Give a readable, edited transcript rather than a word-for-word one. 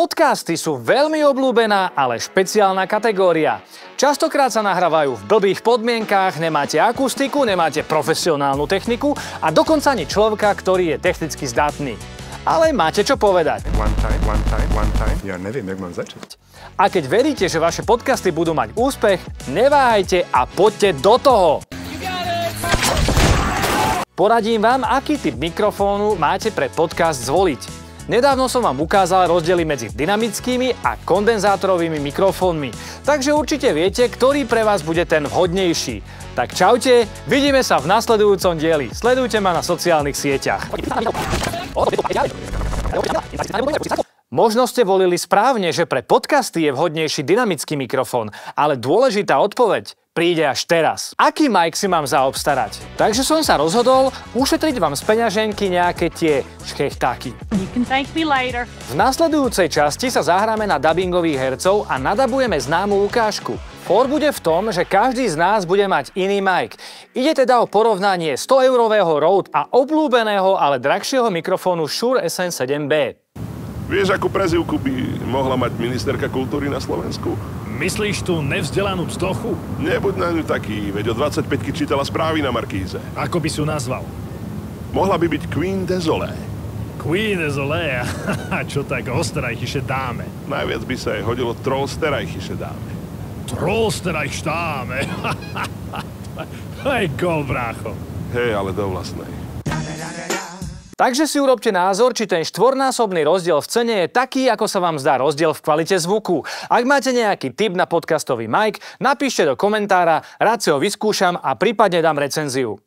Podcasty sú veľmi obľúbená, ale špeciálna kategória. Častokrát sa nahrávajú v blbých podmienkách, nemáte akustiku, nemáte profesionálnu techniku a dokonca ani človeka, ktorý je technicky zdatný. Ale máte čo povedať. One time. Ja neviem, jak mám začať. A keď veríte, že vaše podcasty budú mať úspech, neváhajte a poďte do toho. Poradím vám, aký typ mikrofónu máte pre podcast zvoliť. Nedávno som vám ukázal rozdiely medzi dynamickými a kondenzátorovými mikrofónmi, takže určite viete, ktorý pre vás bude ten vhodnejší. Tak čaute, vidíme sa v nasledujúcom dieli. Sledujte ma na sociálnych sieťach. Možno ste volili správne, že pre podcasty je vhodnejší dynamický mikrofón, ale dôležitá odpoveď príde až teraz. Aký mic si mám zaobstarať? Takže som sa rozhodol ušetriť vám z peňaženky nejaké tie šchechtáky. V nasledujúcej časti sa zahráme na dabingových hercov a nadabujeme známu ukážku. For bude v tom, že každý z nás bude mať iný mic. Ide teda o porovnanie 100-eurového Rode a obľúbeného, ale drahšieho mikrofónu Shure SM7B. Vieš, akú prezývku by mohla mať ministerka kultúry na Slovensku? Myslíš tú nevzdelanú pstochu? Nebuď na ňu taký, veď o 25-ky čítala správy na Markíze. Ako by si ju nazval? Mohla by byť Queen Désolé. Queen Désolé? Čo tak Österreichische Dame? Najviac by sa jej hodilo Trollsterreichische Dame. Trollsterreichische Dame? Hej, gol, brácho. Hej, ale do vlastnej. Takže si urobte názor, či ten štvornásobný rozdiel v cene je taký, ako sa vám zdá rozdiel v kvalite zvuku. Ak máte nejaký tip na podcastový mic, napíšte do komentára, rád si ho vyskúšam a prípadne dám recenziu.